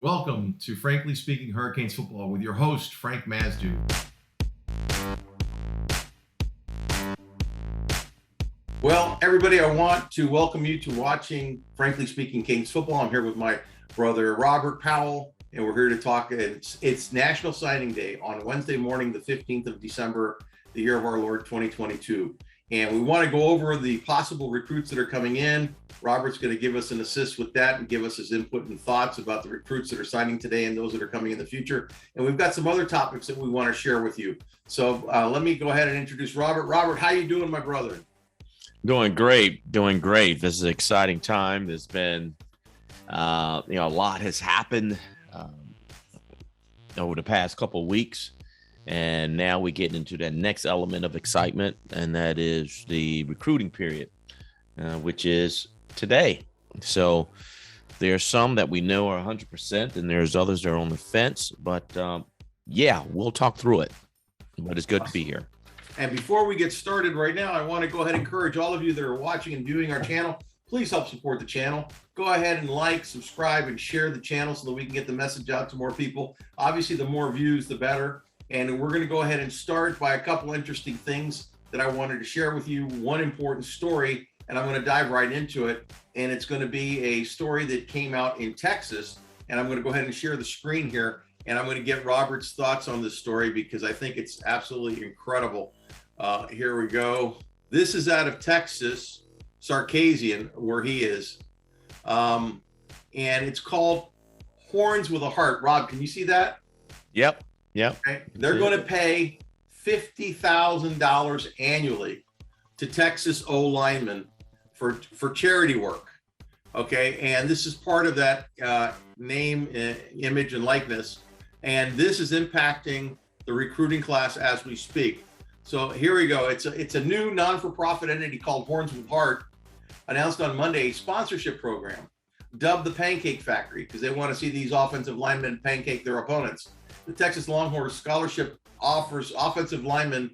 Welcome to Frankly Speaking Hurricanes Football with your host, Frank Masdeu. Well, everybody, I want to welcome you to watching Frankly Speaking Canes Football. I'm here with my brother, Robert Powell, and we're here to talk. It's National Signing Day on Wednesday morning, the 15th of December, the year of our Lord, 2022. And we want to go over the possible recruits that are coming in. Robert's going to give us an assist with that and give us his input and thoughts about the recruits that are signing today and those that are coming in the future. And we've got some other topics that we want to share with you. So let me go ahead and introduce Robert. Robert, how you doing, my brother? Doing great. This is an exciting time. There's been, a lot has happened over the past couple of weeks. And now we get into that next element of excitement, and that is the recruiting period, which is today. So there's some that we know are 100%, and there's others that are on the fence. But, we'll talk through it. But it's good to be here. And before we get started right now, I want to go ahead and encourage all of you that are watching and viewing our channel, please help support the channel. Go ahead and like, subscribe, and share the channel so that we can get the message out to more people. Obviously, the more views, the better. And we're going to go ahead and start by a couple interesting things that I wanted to share with you. One important story, and I'm going to dive right into it. And it's going to be a story that came out in Texas. And I'm going to go ahead and share the screen here. And I'm going to get Robert's thoughts on this story because I think it's absolutely incredible. Here we go. This is out of Texas, Sarkassian, where he is. And it's called Horns with a Heart. Rob, can you see that? Yep. Okay. They're going to pay $50,000 annually to Texas O linemen for charity work. Okay. And this is part of that name, image, and likeness. And this is impacting the recruiting class as we speak. So here we go. It's a new non-for-profit entity called Horns with Heart, announced on Monday a sponsorship program dubbed the Pancake Factory because they want to see these offensive linemen pancake their opponents. The Texas Longhorns Scholarship offers offensive linemen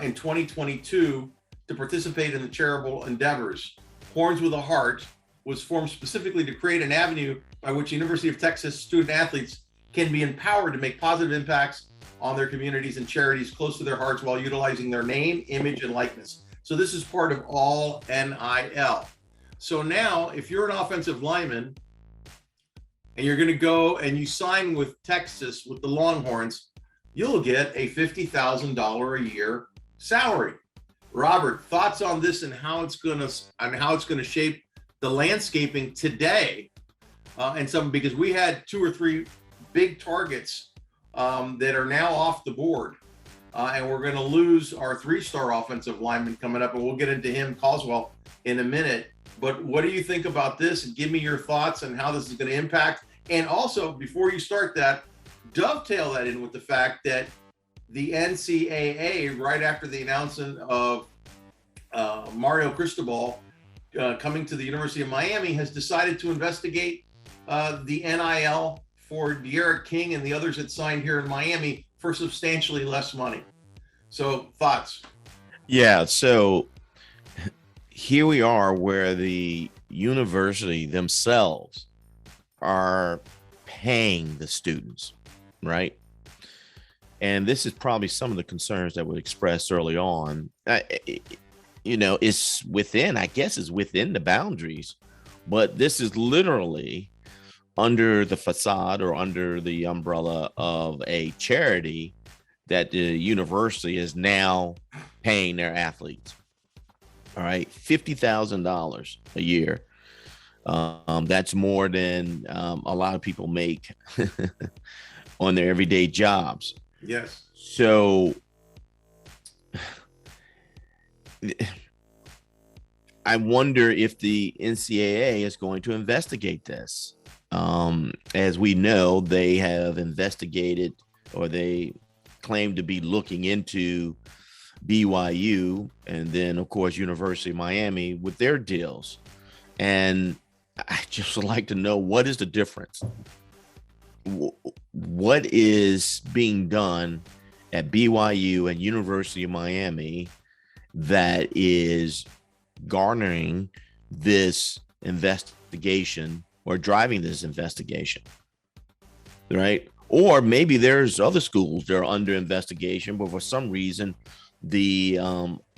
in 2022 to participate in the charitable endeavors. Horns with a Heart was formed specifically to create an avenue by which University of Texas student athletes can be empowered to make positive impacts on their communities and charities close to their hearts while utilizing their name, image, and likeness. So this is part of all NIL. So now, if you're an offensive lineman and you're going to go and you sign with Texas with the Longhorns, you'll get a $50,000 a year salary. Robert, thoughts on this and how it's going to shape the landscaping today? Because we had 2 or 3 big targets that are now off the board. And we're going to lose our 3-star offensive lineman coming up, and we'll get into him, Coswell, in a minute. But what do you think about this? Give me your thoughts on how this is going to impact. And also, before you start that, dovetail that in with the fact that the NCAA, right after the announcement of Mario Cristobal coming to the University of Miami, has decided to investigate the NIL for De'Aaron King and the others that signed here in Miami for substantially less money. So, thoughts? Yeah, so here we are where the university themselves are paying the students, right? And this is probably some of the concerns that were expressed early on. It's within the boundaries, but this is literally under the facade or under the umbrella of a charity that the university is now paying their athletes. All right, $50,000 a year. That's more than a lot of people make on their everyday jobs. Yes. So I wonder if the NCAA is going to investigate this. As we know, they have investigated, or they claim to be looking into BYU and then, of course, University of Miami with their deals. And I just would like to know, what is the difference? What is being done at BYU and University of Miami that is garnering this investigation or driving this investigation? right? Or maybe there's other schools that are under investigation, but for some reason, the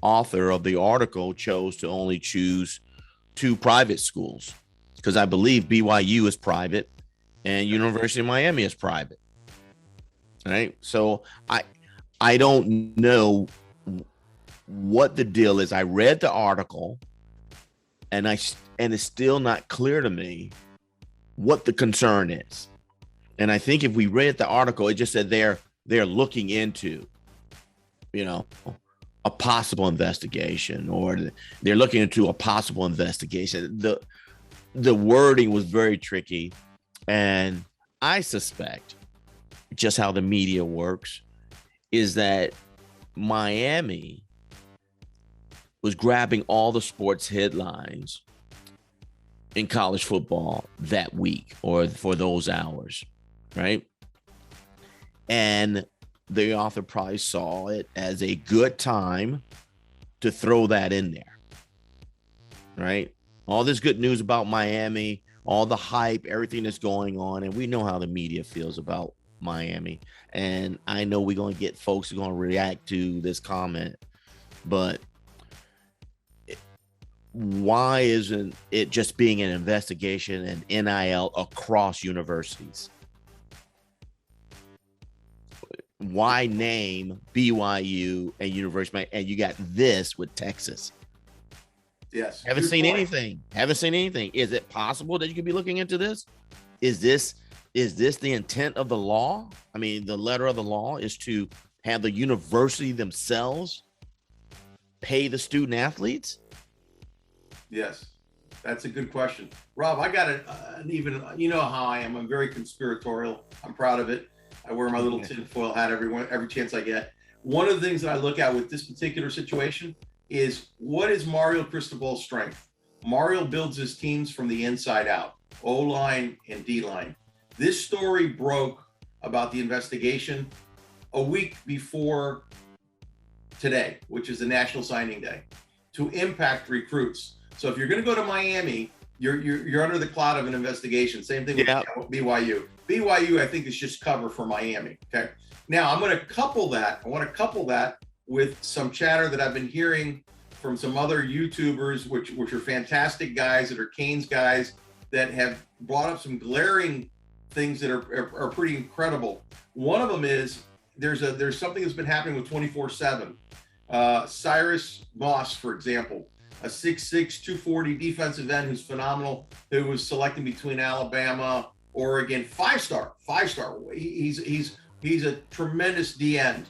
author of the article chose to only choose 2 private schools, because I believe BYU is private and University of Miami is private, right? So I don't know what the deal is. I read the article, and it's still not clear to me what the concern is. And I think if we read the article, it just said they're looking into, a possible investigation, or they're looking into a possible investigation. The wording was very tricky, and I suspect just how the media works is that Miami was grabbing all the sports headlines in college football that week or for those hours, right? And the author probably saw it as a good time to throw that in there, right? All this good news about Miami, all the hype, everything that's going on, and we know how the media feels about Miami. And I know we're going to get folks who are going to react to this comment, but why isn't it just being an investigation and NIL across universities? Why name BYU and University, and you got this with Texas? Yes. Haven't seen anything. Is it possible that you could be looking into this? Is this the intent of the law? I mean, the letter of the law is to have the university themselves pay the student athletes? Yes, that's a good question. Rob, I got an even, you know how I am. I'm very conspiratorial. I'm proud of it. I wear my little tinfoil hat every chance I get. One of the things that I look at with this particular situation is, what is Mario Cristobal's strength? Mario builds his teams from the inside out, O-line and D-line. This story broke about the investigation a week before today, which is the National Signing Day, to impact recruits. So if you're going to go to Miami, you're under the cloud of an investigation. Same thing with BYU. BYU, I think, is just cover for Miami. Okay. Now I want to couple that with some chatter that I've been hearing from some other YouTubers, which are fantastic guys, that are Canes guys, that have brought up some glaring things that are pretty incredible. One of them is there's something that's been happening with 24/7. Cyrus Moss, for example, a 6'6", 240 defensive end who's phenomenal, who was selected between Alabama, Oregon, five-star. He's a tremendous D end,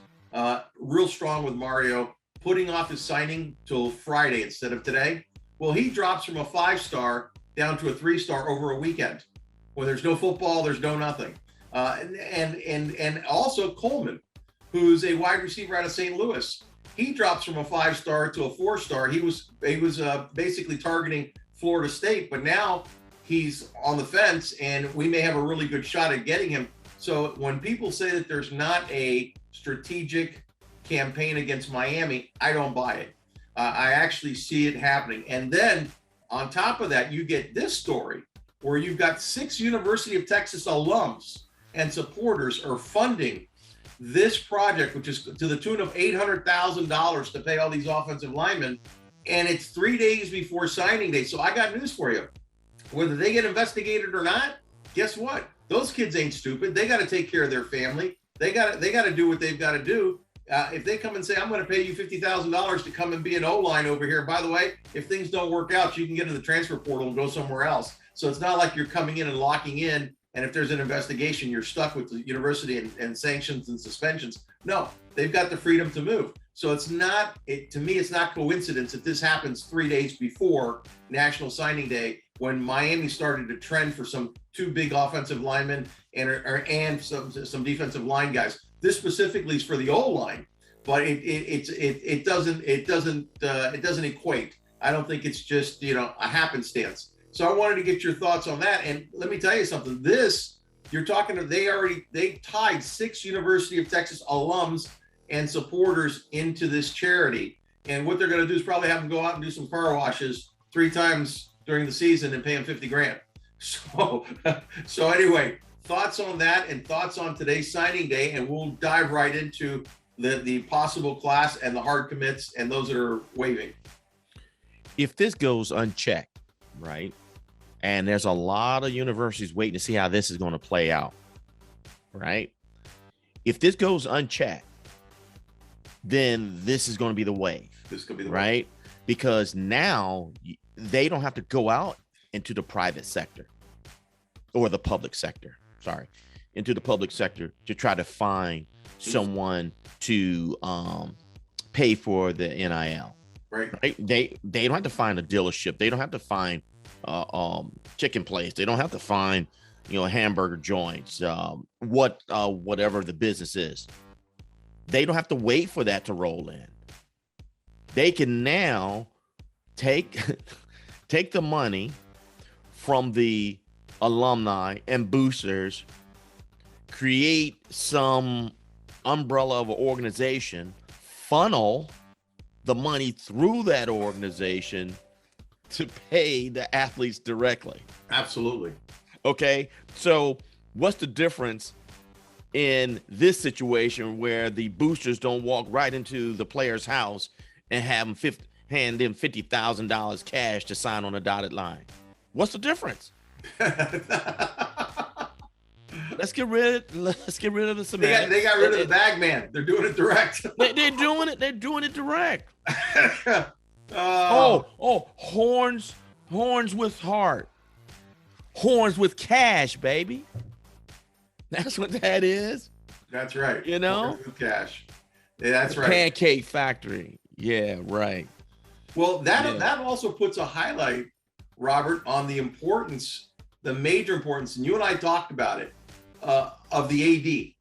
real strong with Mario, putting off his signing till Friday instead of today. Well, he drops from a 5-star down to a 3-star over a weekend. When there's no football, there's no nothing. And also Coleman, who's a wide receiver out of St. Louis. He drops from a 5-star to a 4-star. He was basically targeting Florida State, but now he's on the fence, and we may have a really good shot at getting him. So when people say that there's not a strategic campaign against Miami, I don't buy it. I actually see it happening. And then on top of that, you get this story where you've got 6 University of Texas alums and supporters are funding this project, which is to the tune of $800,000 to pay all these offensive linemen. And it's 3 days before signing day. So I got news for you. Whether they get investigated or not, guess what? Those kids ain't stupid. They got to take care of their family. They got to do what they've got to do. If they come and say, I'm going to pay you $50,000 to come and be an O-line over here, by the way, if things don't work out, you can get in the transfer portal and go somewhere else. So it's not like you're coming in and locking in, and if there's an investigation, you're stuck with the university and sanctions and suspensions. No, they've got the freedom to move. So it's not, to me, it's not coincidence that this happens 3 days before National Signing Day, when Miami started to trend for some 2 big offensive linemen and some defensive line guys. This specifically is for the O-line, but it doesn't equate. I don't think it's just, a happenstance. So I wanted to get your thoughts on that. And let me tell you something. They tied 6 University of Texas alums and supporters into this charity. And what they're going to do is probably have them go out and do some car washes 3 times during the season and pay them $50,000. So anyway, thoughts on that and thoughts on today's signing day, and we'll dive right into the possible class and the hard commits and those that are waiving. If this goes unchecked, right, and there's a lot of universities waiting to see how this is going to play out, right? If this goes unchecked, then this is going to be the wave. This could be the right? Because now they don't have to go out into the private sector or the public sector, into the public sector to try to find someone to pay for the NIL. Right? They don't have to find a dealership. They don't have to find chicken place. They don't have to find, hamburger joints, whatever the business is. They don't have to wait for that to roll in. They can now take the money from the alumni and boosters, create some umbrella of an organization, funnel the money through that organization to pay the athletes directly. Absolutely. Okay. So what's the difference in this situation where the boosters don't walk right into the player's house and have them hand in $50,000 cash to sign on a dotted line? What's the difference? Let's get rid of the semantics. They got rid of the bag man. They're doing it direct. They're doing it direct. Horns with heart. Horns with cash, baby. That's what that is. That's right. Horns with cash. Yeah, that's right. Pancake factory. Yeah, right. Well, that also puts a highlight, Robert, on the major importance, and you and I talked about it, of the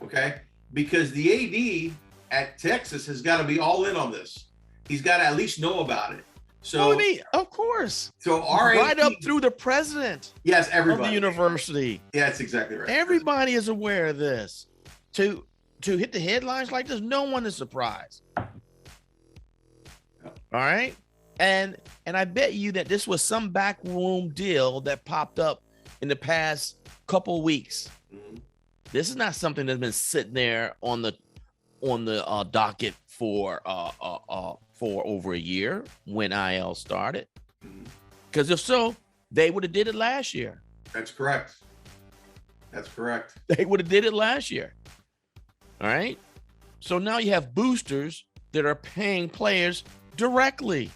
AD, okay? Because the AD at Texas has got to be all in on this. He's got to at least know about it. So, of course. So our right up through the president. Yes, everybody. Of the university. Yeah, that's exactly right. Everybody is aware of this. To hit the headlines like this, no one is surprised. All right. And I bet you that this was some backroom deal that popped up in the past couple of weeks. Mm-hmm. This is not something that's been sitting there on the docket for over a year when IL started. Because if so, they would have did it last year. That's correct. They would have did it last year. All right. So now you have boosters that are paying players directly.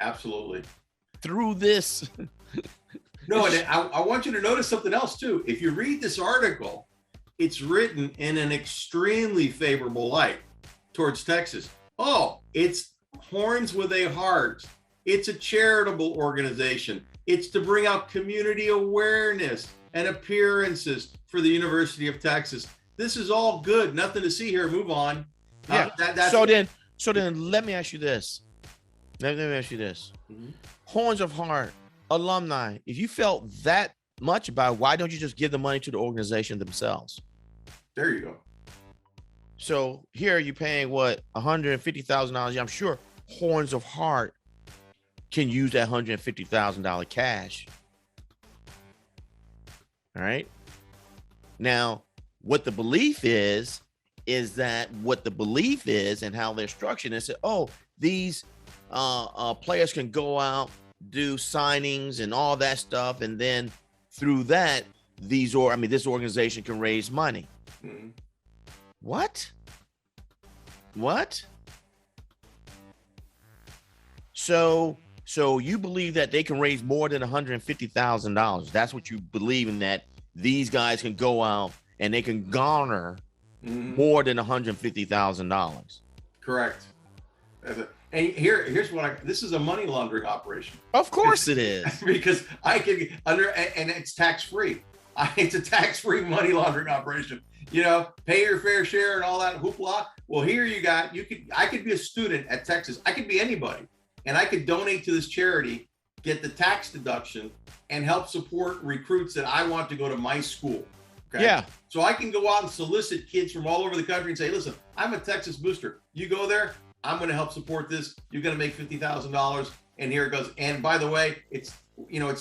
Absolutely. Through this. No, and I want you to notice something else too. If you read this article, it's written in an extremely favorable light towards Texas. Oh, it's Horns with a Heart. It's a charitable organization. It's to bring out community awareness and appearances for the University of Texas. This is all good. Nothing to see here. Move on. Yeah. So then let me ask you this. Mm-hmm. Horns of Heart, alumni, if you felt that much about it, why don't you just give the money to the organization themselves? There you go. So here you're paying what, $150,000. I'm sure Horns of Heart can use that $150,000 cash. All right. Now, what the belief is and how they're structured is that, these players can go out, do signings and all that stuff, and then through that, this organization can raise money. Mm-hmm. What? So you believe that they can raise more than $150,000? That's what you believe in, that these guys can go out and they can garner more than $150,000? Correct. And here's what this is a money laundering operation. Of course it is. Because and it's tax-free. It's a tax-free money laundering operation. Pay your fair share and all that hoopla. Well, here I could be a student at Texas. I could be anybody, and I could donate to this charity, get the tax deduction, and help support recruits that I want to go to my school. Okay? Yeah. So I can go out and solicit kids from all over the country and say, listen, I'm a Texas booster. You go there, I'm going to help support this. You're going to make $50,000, and here it goes. And by the way, it's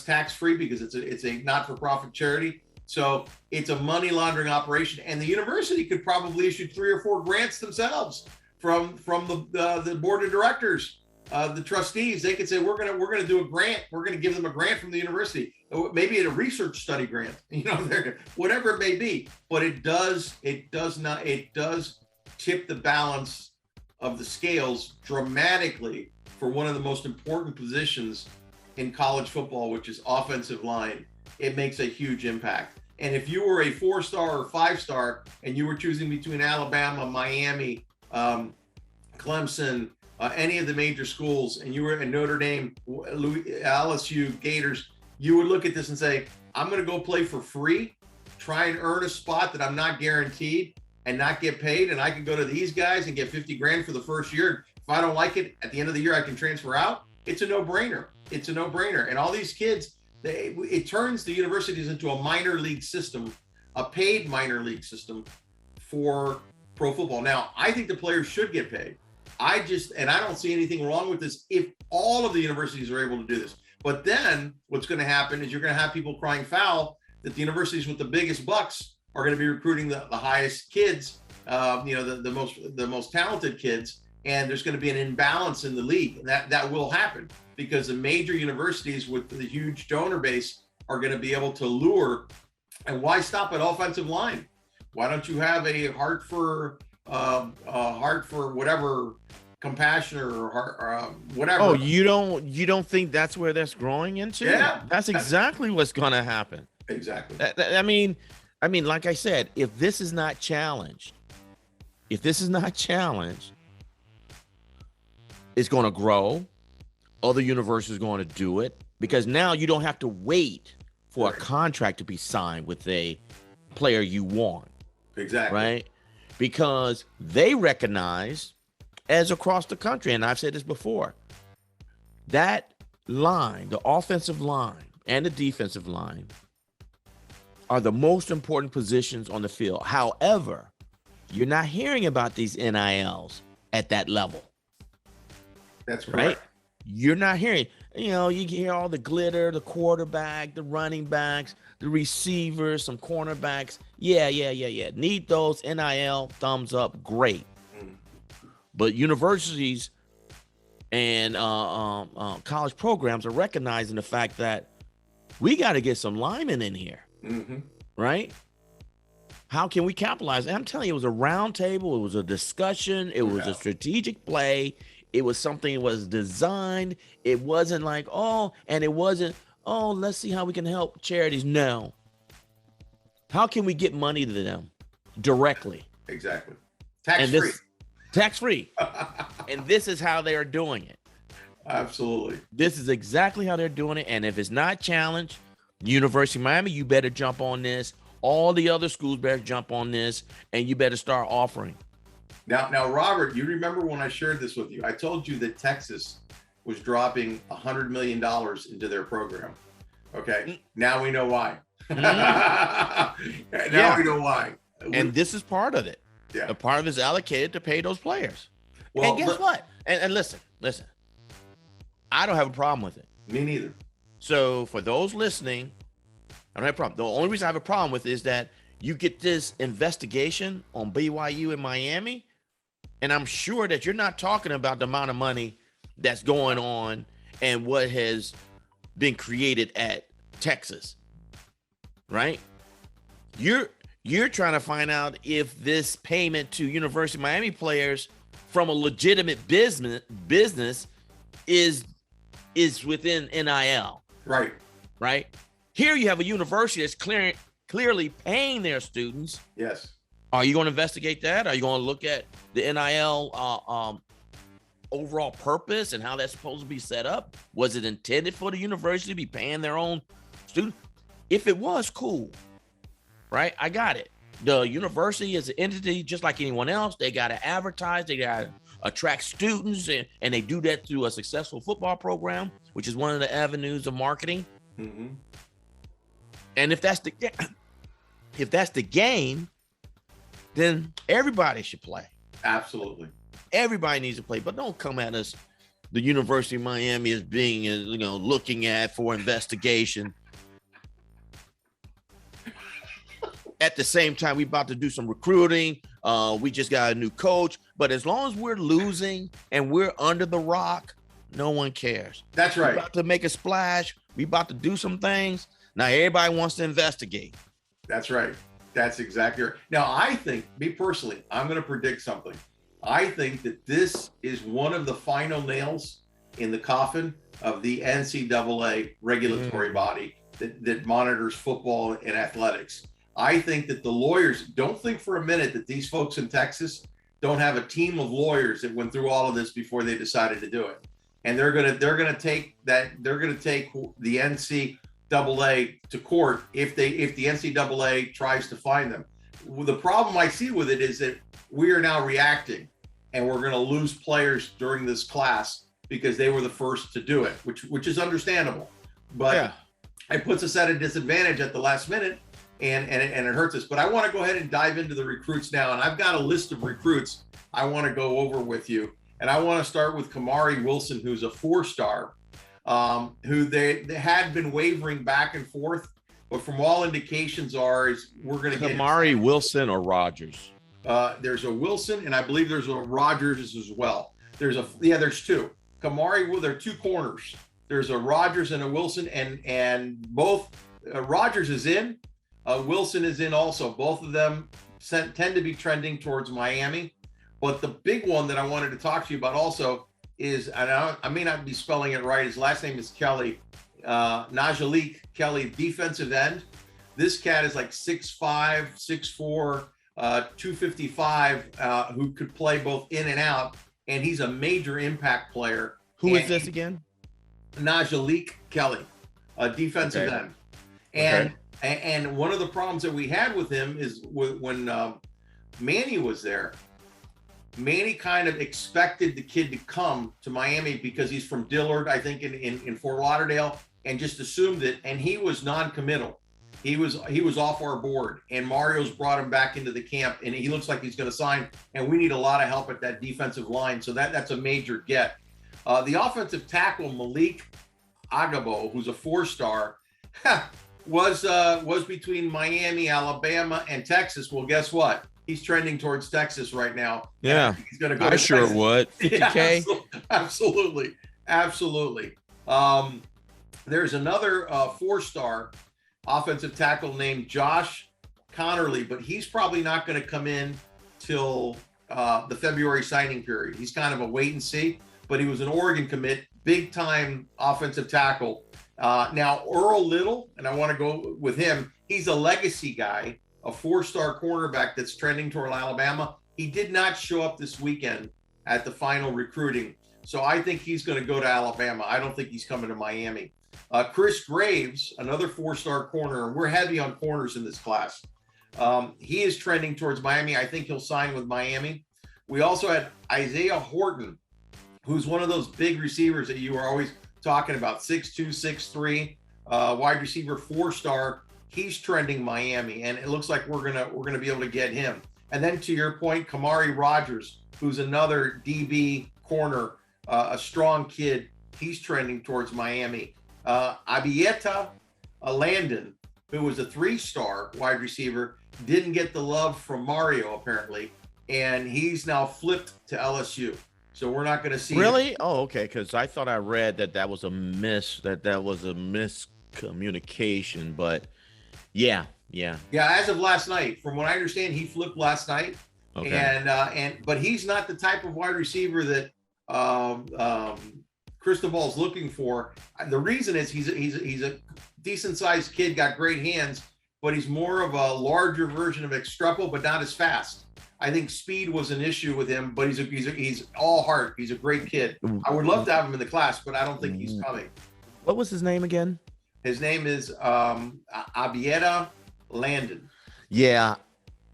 tax-free because it's a not-for-profit charity. So it's a money laundering operation, and the university could probably issue 3 or 4 grants themselves from the board of directors, the trustees. They could say, we're gonna do a grant. We're gonna give them a grant from the university, maybe a research study grant, whatever it may be. But it does tip the balance of the scales dramatically for one of the most important positions in college football, which is offensive line. It makes a huge impact. And if you were a 4-star or 5-star and you were choosing between Alabama, Miami, Clemson, any of the major schools, and you were in Notre Dame, LSU, Gators, you would look at this and say, I'm going to go play for free, try and earn a spot that I'm not guaranteed and not get paid. And I can go to these guys and get 50 grand for the first year. If I don't like it, at the end of the year, I can transfer out. It's a no-brainer. It's a no-brainer. And all these kids, it turns the universities into a minor league system, a paid minor league system for pro football. Now, I think the players should get paid. I don't see anything wrong with this if all of the universities are able to do this. But then what's going to happen is you're going to have people crying foul that the universities with the biggest bucks are going to be recruiting the highest kids, the most talented kids. And there's going to be an imbalance in the league. And that will happen because the major universities with the huge donor base are going to be able to lure. And why stop at offensive line? Why don't you have a heart for whatever, compassion or whatever? Oh, you don't think that's where that's growing into? Yeah, that's exactly what's going to happen. Exactly. I mean, like I said, if this is not challenged, it's going to grow. Other universities are going to do it because now you don't have to wait for a contract to be signed with a player you want. Exactly. Right? Because they recognize, as across the country, and I've said this before, that line, the offensive line and the defensive line, are the most important positions on the field. However, you're not hearing about these NILs at that level. That's correct. Right? You're not hearing, you hear all the glitter, the quarterback, the running backs, the receivers, some cornerbacks. Yeah. Need those NIL, thumbs up, great. But universities and college programs are recognizing the fact that we got to get some linemen in here, right? How can we capitalize? And I'm telling you, it was a round table. It was a discussion. It was a strategic play. It was something that was designed. It wasn't like, let's see how we can help charities. No. How can we get money to them directly? Exactly. Tax-free. Tax-free. And this is how they are doing it. Absolutely. This is exactly how they're doing it. And if it's not challenged, University of Miami, you better jump on this. All the other schools better jump on this, and you better start offering. Now, Robert, you remember when I shared this with you? I told you that Texas was dropping $100 million into their program. Okay, now we know why. We know why. And this is part of it. Yeah, a part of it is allocated to pay those players. Well, and guess what? And listen. I don't have a problem with it. Me neither. So for those listening, I don't have a problem. The only reason I have a problem with it is that you get this investigation on BYU in Miami, and I'm sure that you're not talking about the amount of money that's going on and what has been created at Texas, right? You're trying to find out if this payment to University of Miami players from a legitimate business is within NIL. Right. Here you have a university that's clearly paying their students. Yes. Are you going to investigate that? Are you going to look at the NIL overall purpose and how that's supposed to be set up? Was it intended for the university to be paying their own students? If it was, cool. Right? I got it. The university is an entity just like anyone else. They got to advertise. They got to attract students, and they do that through a successful football program, which is one of the avenues of marketing. Mm-hmm. And if that's the game, then everybody should play. Absolutely. Everybody needs to play, but don't come at us. The University of Miami is being, looking at for investigation. at the same time, we about to do some recruiting. We just got a new coach. But as long as we're losing and we're under the rock, no one cares. That's right. We're about to make a splash. We about to do some things. Now everybody wants to investigate. That's right. That's exactly right. Now, I think, me personally, I'm going to predict something. I think that this is one of the final nails in the coffin of the NCAA regulatory body that monitors football and athletics. I think that the lawyers, don't think for a minute that these folks in Texas don't have a team of lawyers that went through all of this before they decided to do it. And they're going to take the NCAA to court if the NCAA tries to fine them. The problem I see with it is that we are now reacting, and we're going to lose players during this class because they were the first to do it, which is understandable. But it puts us at a disadvantage at the last minute, and it hurts us. But I want to go ahead and dive into the recruits now, and I've got a list of recruits I want to go over with you. And I want to start with Kamari Wilson, who's a 4-star, who they had been wavering back and forth, but from all indications is we're going to get Kamari Wilson or Rogers. There's a Wilson, and I believe there's a Rogers as well. There's two. Kamari, there are two corners. There's a Rogers and a Wilson, and both Rogers is in, Wilson is in also. Both of them tend to be trending towards Miami. But the big one that I wanted to talk to you about also is, and I may not be spelling it right, his last name is Kelly, Najalik Kelly, defensive end. This cat is like 6'5", 6'4", 255, who could play both in and out, and he's a major impact player. Who is this again? Najalik Kelly, a defensive end. And one of the problems that we had with him is when Manny was there, Manny kind of expected the kid to come to Miami because he's from Dillard, I think, in Fort Lauderdale, and just assumed it. And he was non-committal. He was off our board, and Mario's brought him back into the camp, and he looks like he's going to sign. And we need a lot of help at that defensive line, so that's a major get. The offensive tackle Malik Agabo, who's a 4-star, was between Miami, Alabama, and Texas. Well, guess what? He's trending towards Texas right now. Yeah, he's going to go. I sure Texas. would. 50K. Yeah, absolutely. There's another 4-star offensive tackle named Josh Connerly, but he's probably not going to come in till the February signing period. He's kind of a wait and see, but he was an Oregon commit, big time offensive tackle. Now Earl Little, and I want to go with him. He's a legacy guy, a 4-star cornerback that's trending toward Alabama. He did not show up this weekend at the final recruiting, so I think he's going to go to Alabama. I don't think he's coming to Miami. Chris Graves, another 4-star corner, and we're heavy on corners in this class. He is trending towards Miami. I think he'll sign with Miami. We also had Isaiah Horton, who's one of those big receivers that you were always talking about, 6'2", 6'3", wide receiver, 4-star. He's trending Miami, and it looks like we're gonna be able to get him. And then to your point, Kamari Rogers, who's another DB corner, a strong kid. He's trending towards Miami. Abieta Landon, who was a 3-star wide receiver, didn't get the love from Mario apparently, and he's now flipped to LSU. So we're not going to see. Really? Oh, okay. Because I thought I read that was a miscommunication, but yeah. As of last night, from what I understand, he flipped last night. Okay. But he's not the type of wide receiver that Cristobal's looking for. The reason is he's a decent sized kid, got great hands, but he's more of a larger version of Extrepo, but not as fast. I think speed was an issue with him, but he's all heart. He's a great kid. I would love to have him in the class, but I don't think he's coming. What was his name again? His name is Abieta Landon. Yeah,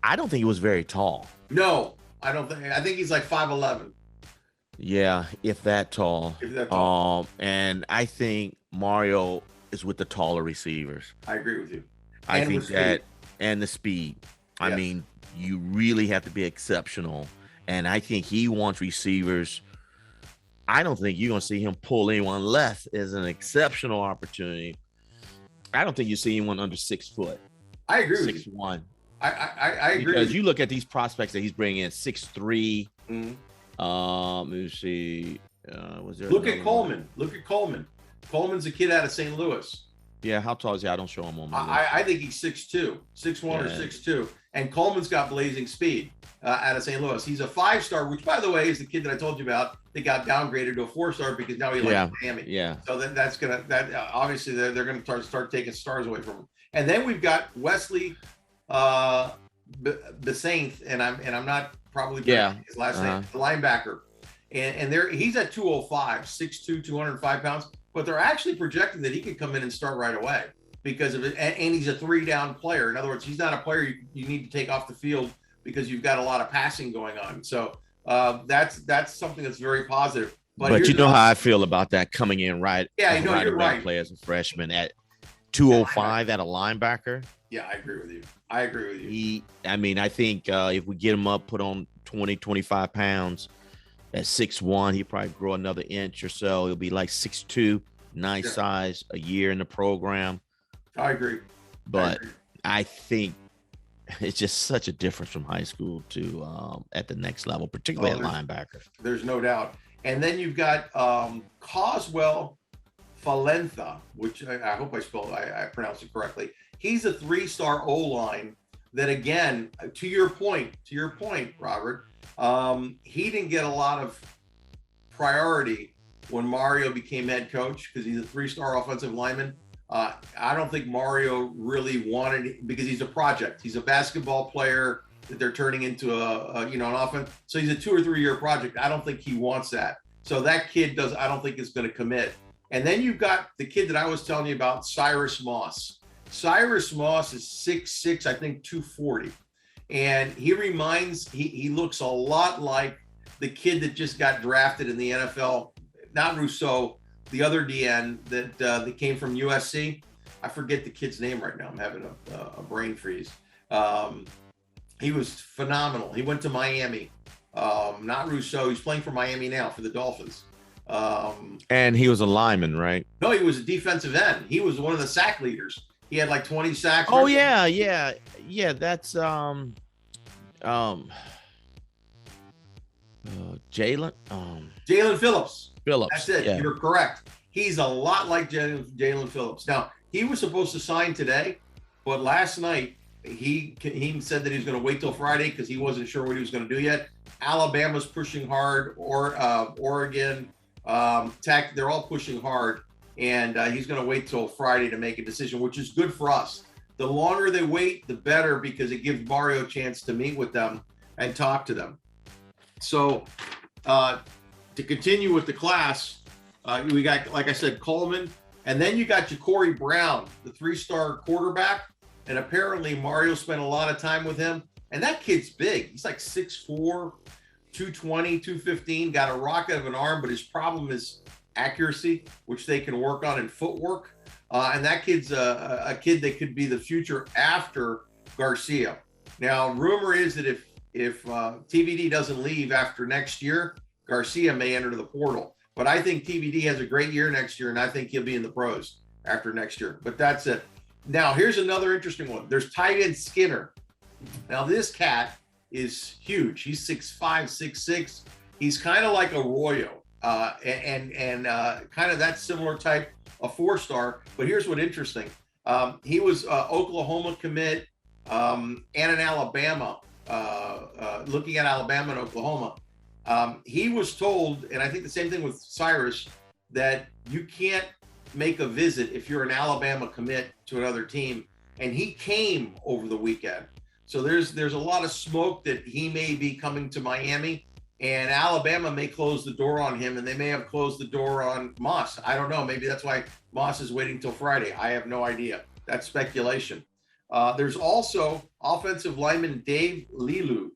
I don't think he was very tall. No, I don't think. I think he's like 5'11". Yeah, if that tall. And I think Mario is with the taller receivers. I agree with you. I think that, and the speed. I mean, you really have to be exceptional. And I think he wants receivers. I don't think you're going to see him pull anyone less as an exceptional opportunity. I don't think you see anyone under 6 foot. I agree with you. 6'1". I agree. Because you look at these prospects that he's bringing in 6'3". Mhm. Let me see. Was there? Look at another Coleman. one? Look at Coleman. Coleman's a kid out of St. Louis. Yeah, how tall is he? I don't show him on my list. I think he's 6'2", 6'1" or 6'2", and Coleman's got blazing speed out of St. Louis. He's a 5-star, which, by the way, is the kid that I told you about that got downgraded to a 4-star because now he likes Miami. Yeah. So that's gonna obviously they're gonna start taking stars away from him. And then we've got Wesley Besainth, and I'm not probably his last name, the linebacker, and he's at 205, 6'2", 205 pounds. But they're actually projecting that he could come in and start right away because of it. And he's a 3-down player. In other words, he's not a player you need to take off the field because you've got a lot of passing going on. So that's something that's very positive. But you know how I feel about that coming in right. Yeah, you're right. Play as a freshman at 205 at a linebacker. Yeah, I agree with you. I think if we get him up, put on 20, 25 pounds, at 6'1", he'll probably grow another inch or so. He'll be like 6'2", nice size, a year in the program. I agree. But I think it's just such a difference from high school to at the next level, particularly at linebacker. There's no doubt. And then you've got Coswell Falentha, which I hope I pronounced it correctly. He's a 3-star O-line that, again, to your point, Robert, he didn't get a lot of priority when Mario became head coach because he's a 3-star offensive lineman. I don't think Mario really wanted it because he's a project. He's a basketball player that they're turning into an offense. So he's a 2 or 3 year project. I don't think he wants that. So that kid I don't think is going to commit. And then you've got the kid that I was telling you about, Cyrus Moss. Cyrus Moss is 6'6", I think 240. And he looks a lot like the kid that just got drafted in the NFL, not Rousseau, the other DN that came from USC. I forget the kid's name right now. I'm having a brain freeze. He was phenomenal. He went to Miami. Not Rousseau. He's playing for Miami now for the Dolphins. And he was a lineman, right? No, he was a defensive end. He was one of the sack leaders. He had like 20 sacks. Oh, yeah. That's Jalen. Jalen Phillips. Phillips. That's it. Yeah. You're correct. He's a lot like Jalen Phillips. Now, he was supposed to sign today, but last night he said that he was going to wait till Friday because he wasn't sure what he was going to do yet. Alabama's pushing hard, or Oregon, Tech, they're all pushing hard, and he's going to wait till Friday to make a decision, which is good for us. The longer they wait, the better, because it gives Mario a chance to meet with them and talk to them. So to continue with the class, we got, like I said, Coleman, and then you got Ja'Cory Brown, the 3-star quarterback, and apparently Mario spent a lot of time with him, and that kid's big. He's like 6'4", 220, 215, got a rocket of an arm, but his problem is accuracy, which they can work on, in footwork. And that kid's a kid that could be the future after Garcia. Now, rumor is that if TVD doesn't leave after next year, Garcia may enter the portal. But I think TVD has a great year next year, and I think he'll be in the pros after next year. But that's it. Now, here's another interesting one. There's tight end Skinner. Now, this cat is huge. He's 6'5", 6'6". He's kind of like a Arroyo, and kind of that similar type, a 4-star. But here's what's interesting. He was Oklahoma commit and an Alabama, looking at Alabama and Oklahoma. He was told, and I think the same thing with Cyrus, that you can't make a visit if you're an Alabama commit to another team. And he came over the weekend. So there's a lot of smoke that he may be coming to Miami, and Alabama may close the door on him, and they may have closed the door on Moss. I don't know. Maybe that's why Moss is waiting till Friday. I have no idea. That's speculation. There's also offensive lineman Dave Lilu,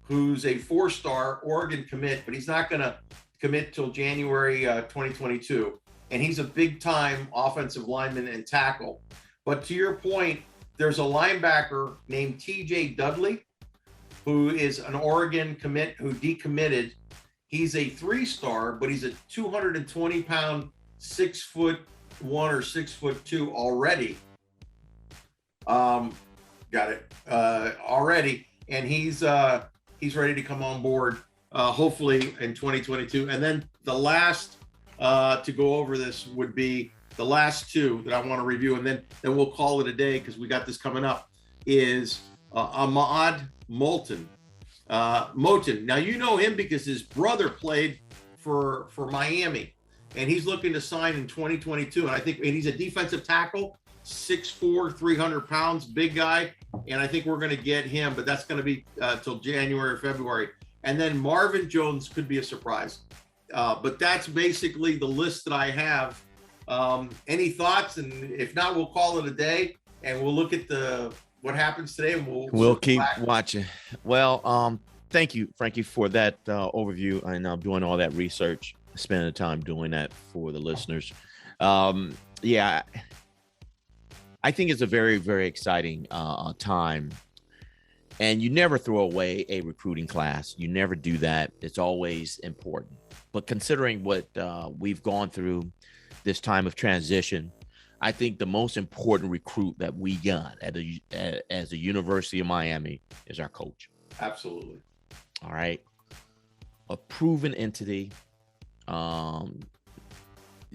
who's a 4-star Oregon commit, but he's not going to commit till January 2022. And he's a big-time offensive lineman and tackle. But to your point, there's a linebacker named TJ Dudley, who is an Oregon commit who decommitted. He's a 3-star, but he's a 220-pound, 6'1" or 6'2" already. Got it. Already, and he's ready to come on board. Hopefully in 2022. And then the last to go over this would be the last two that I want to review, and then we'll call it a day because we got this coming up. Is Ahmad Moulton. Moulton. Now you know him because his brother played for Miami, and he's looking to sign in 2022. And he's a defensive tackle, 6'4", 300 pounds, big guy. And I think we're going to get him, but that's going to be till January or February. And then Marvin Jones could be a surprise. But that's basically the list that I have. Any thoughts? And if not, we'll call it a day, and we'll look at what happens today, and we'll keep watching. Well, thank you, Frankie, for that overview, and doing all that research, spending the time doing that for the listeners. Yeah, I think it's a very, very exciting time. And you never throw away a recruiting class. You never do that. It's always important. But considering what we've gone through this time of transition, I think the most important recruit that we got as a University of Miami is our coach. Absolutely. All right. A proven entity.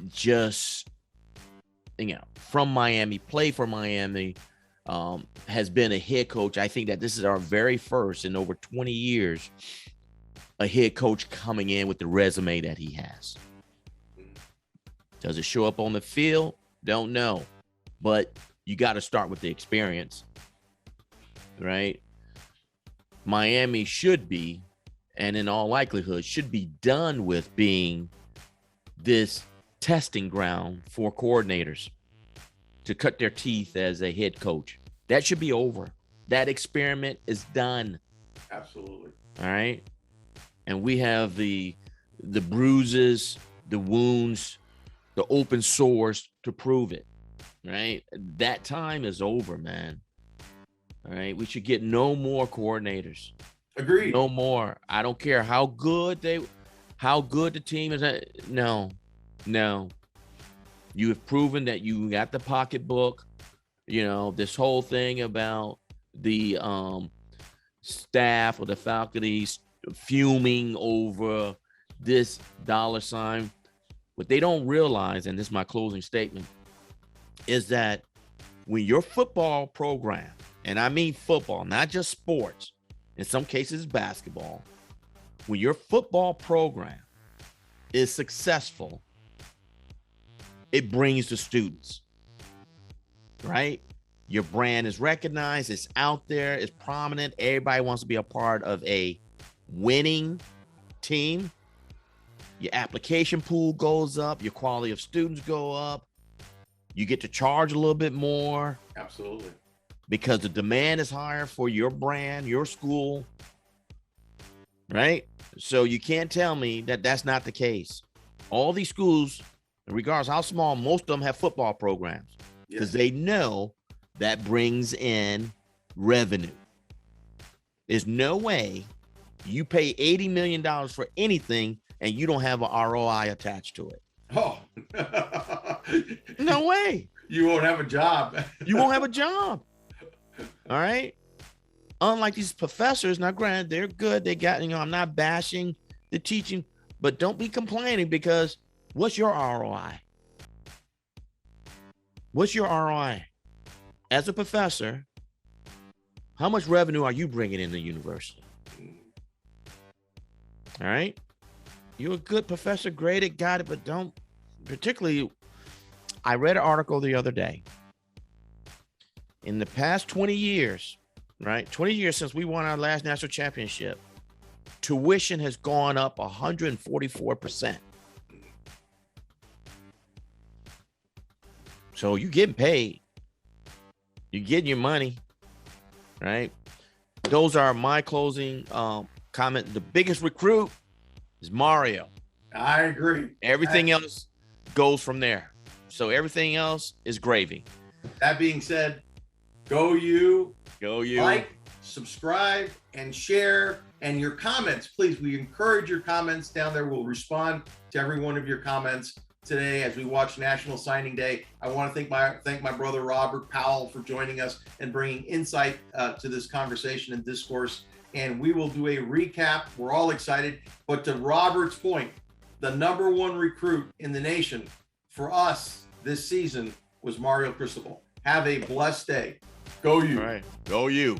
Just, from Miami, play for Miami, has been a head coach. I think that this is our very first in over 20 years, a head coach coming in with the resume that he has. Does it show up on the field? Don't know. But you got to start with the experience, right? Miami should be, and in all likelihood, should be done with being this testing ground for coordinators to cut their teeth as a head coach. That should be over. That experiment is done. Absolutely. All right. And we have the bruises, the wounds, the open sores to prove it. Right. That time is over, man. All right. We should get no more coordinators. Agreed. No more. I don't care how good the team is. No. You have proven that you got the pocketbook. This whole thing about the staff or the faculty fuming over this dollar sign. What they don't realize, and this is my closing statement, is that when your football program, and I mean football, not just sports, in some cases basketball, when your football program is successful, it brings the students, right? Your brand is recognized, it's out there, it's prominent. Everybody wants to be a part of a winning team. Your application pool goes up, your quality of students go up. You get to charge a little bit more. Absolutely. Because the demand is higher for your brand, your school, right? So you can't tell me that that's not the case. All these schools, regardless how small, most of them have football programs because they know that brings in revenue. There's no way you pay $80 million for anything and you don't have an ROI attached to it. Oh, no way. You won't have a job. You won't have a job. All right. Unlike these professors, now granted, they're good. They got, I'm not bashing the teaching, but don't be complaining because what's your ROI? What's your ROI? As a professor, how much revenue are you bringing in the university? All right. You're a good professor, graded, got it, but don't particularly. I read an article the other day. In the past 20 years, right? 20 years since we won our last national championship, tuition has gone up 144%. So you're getting paid. You're getting your money, right? Those are my closing comment. The biggest recruit is Mario. I agree. Everything else goes from there. So everything else is gravy. That being said, go you. Go you. Like, subscribe, and share. And your comments, please. We encourage your comments down there. We'll respond to every one of your comments. today as we watch National Signing Day. I want to thank my brother Robert Powell for joining us and bringing insight to this conversation and discourse. And we will do a recap. We're all excited. But to Robert's point, the #1 recruit in the nation for us this season was Mario Cristobal. Have a blessed day. Go you. All right. Go you.